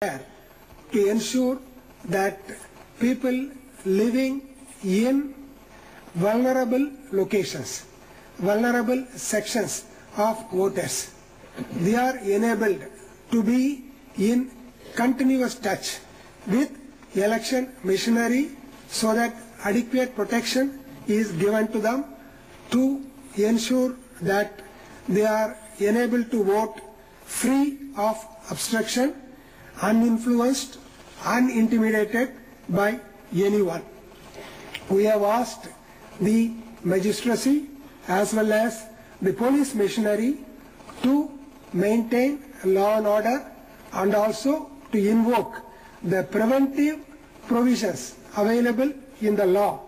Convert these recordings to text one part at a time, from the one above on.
to ensure that people living in vulnerable locations, vulnerable sections of voters, they are enabled to be in continuous touch with election machinery so that adequate protection is given to them to ensure that they are enabled to vote free of obstruction, uninfluenced, unintimidated by anyone. We have asked the magistracy as well as the police machinery to maintain law and order and also to invoke the preventive provisions available in the law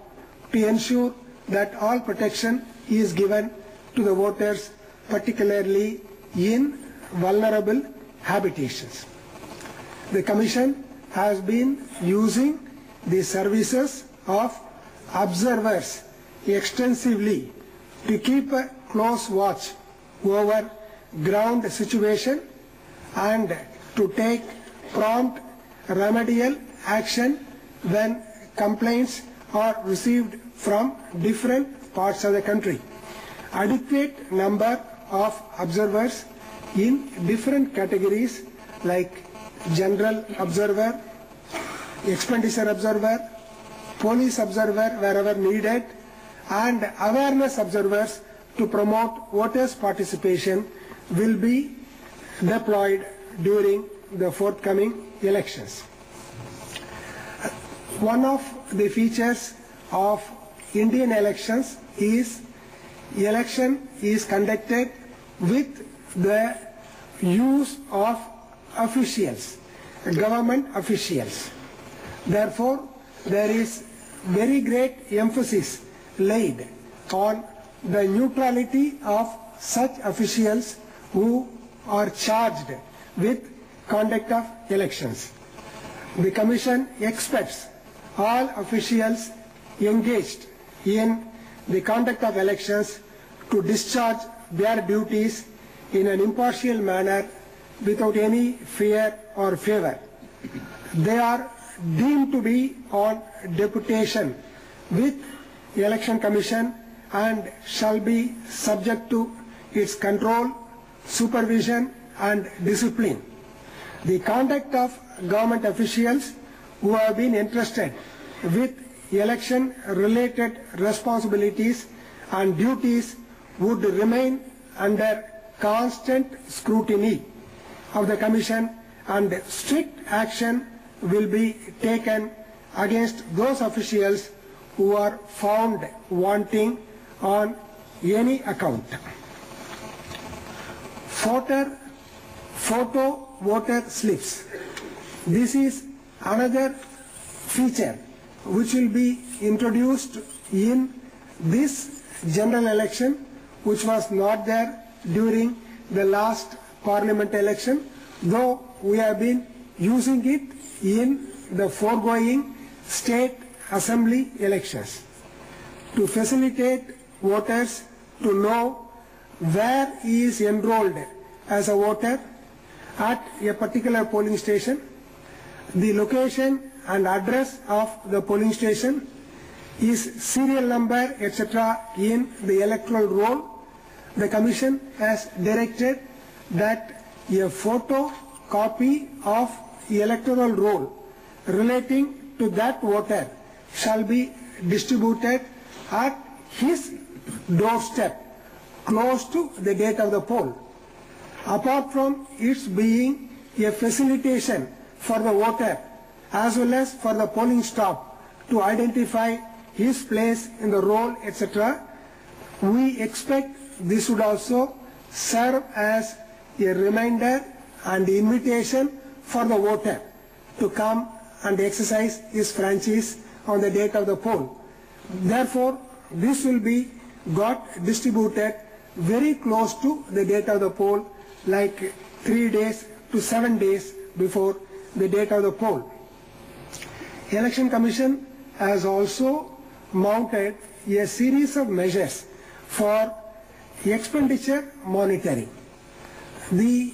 to ensure that all protection is given to the voters, particularly in vulnerable habitations. The Commission has been using the services of observers extensively to keep a close watch over ground situation and to take prompt remedial action when complaints are received from different parts of the country. Adequate number of observers in different categories like general observer, expenditure observer, police observer wherever needed, and awareness observers to promote voters' participation will be deployed during the forthcoming elections. One of the features of Indian elections is election is conducted with the use of officials, government officials. Therefore, there is very great emphasis laid on the neutrality of such officials who are charged with conduct of elections. The Commission expects all officials engaged in the conduct of elections to discharge their duties in an impartial manner without any fear or favor. They are deemed to be on deputation with the Election Commission and shall be subject to its control, supervision and discipline. The conduct of government officials who have been entrusted with election-related responsibilities and duties would remain under constant scrutiny of the Commission, and strict action will be taken against those officials who are found wanting on any account. Photo voter slips. This is another feature which will be introduced in this general election, which was not there during the last parliament election, though we have been using it in the foregoing state assembly elections to facilitate voters to know where he is enrolled as a voter at a particular polling station, the location and address of the polling station, his serial number, etc. in the electoral roll. The Commission has directed that a photo copy of the electoral roll relating to that voter shall be distributed at his doorstep close to the date of the poll. Apart from its being a facilitation for the voter as well as for the polling staff to identify his place in the roll, etc., we expect this would also serve as a reminder and invitation for the voter to come and exercise his franchise on the date of the poll. Therefore, this will be got distributed very close to the date of the poll, like 3 days to 7 days before the date of the poll. Election Commission has also mounted a series of measures for expenditure monitoring. The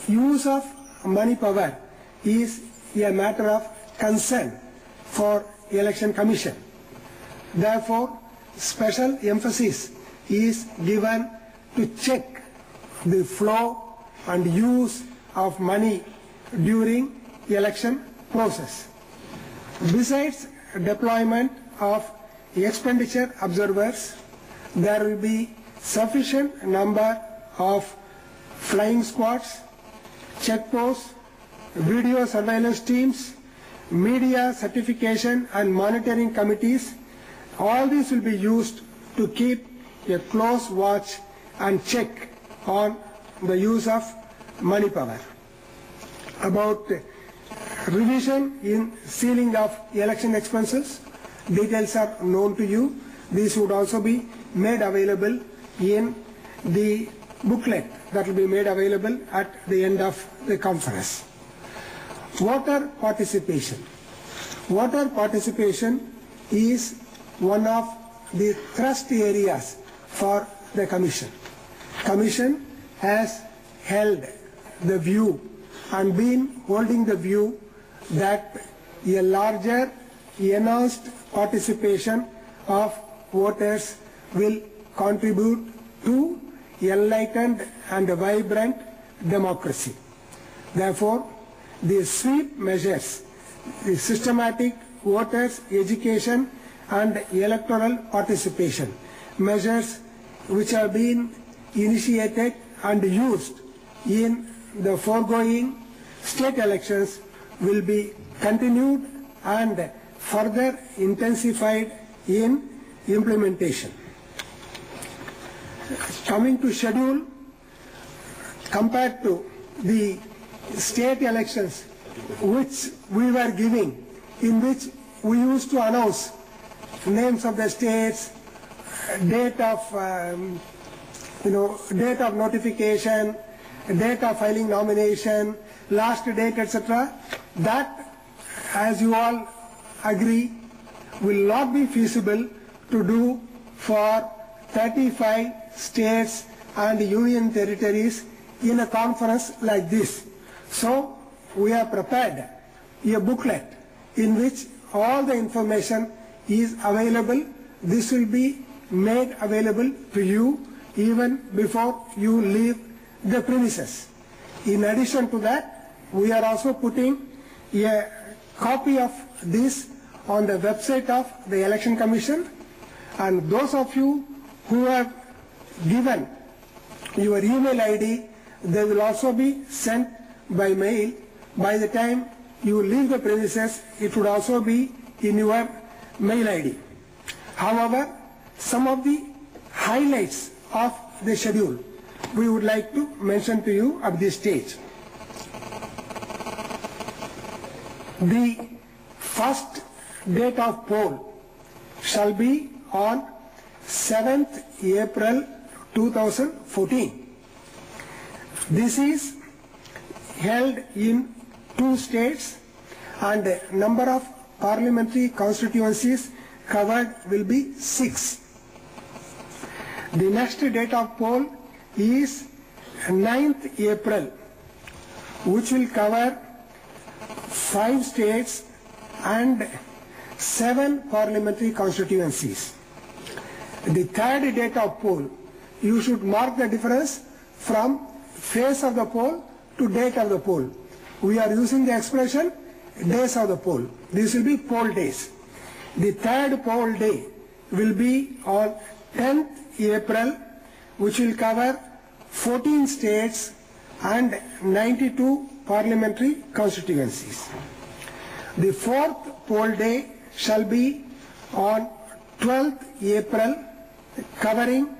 use of money power is a matter of concern for Election Commission. Therefore, special emphasis is given to check the flow and use of money during election process. Besides deployment of expenditure observers, there will be sufficient number of flying squads, checkposts, video surveillance teams, media certification and monitoring committees. All these will be used to keep a close watch and check on the use of money power. About revision in ceiling of election expenses, details are known to you. These would also be made available in the booklet that will be made available at the end of the conference. Voter participation. Voter participation is one of the thrust areas for the Commission. Commission has held the view and been holding the view that a larger enhanced participation of voters will contribute to enlightened and vibrant democracy. Therefore, the sweep measures, the systematic voters' education and electoral participation measures which have been initiated and used in the foregoing state elections will be continued and further intensified in implementation. Coming to schedule, compared to the state elections which we were giving, in which we used to announce names of the states, date of date of notification, date of filing nomination, last date, etc. That, as you all agree, will not be feasible to do for 35 states and union territories in a conference like this. So we have prepared a booklet in which all the information is available. This will be made available to you even before you leave the premises. In addition to that, we are also putting a copy of this on the website of the Election Commission, and those of you who have given your email ID, they will also be sent by mail. By the time you leave the premises, it would also be in your mail ID. However, some of the highlights of the schedule we would like to mention to you at this stage. The first date of poll shall be on 7th April 2014. This is held in 2 states, and number of parliamentary constituencies covered will be 6. The next date of poll is 9th April, which will cover 5 states and 7 parliamentary constituencies. The third date of poll, you should mark the difference from phase of the poll to date of the poll. We are using the expression days of the poll. This will be poll days. The third poll day will be on 10th April, which will cover 14 states and 92 parliamentary constituencies. The fourth poll day shall be on 12th April, covering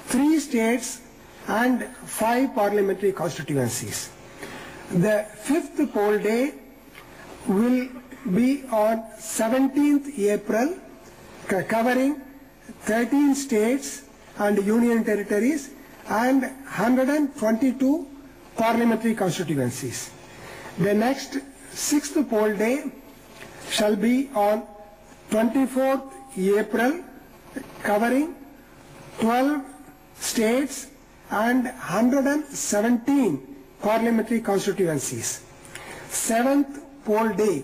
3 states and 5 parliamentary constituencies. The fifth poll day will be on 17th April, covering 13 states and union territories and 122 parliamentary constituencies. The next 6th poll day shall be on 24th April, covering 12 states and 117 parliamentary constituencies. 7th poll day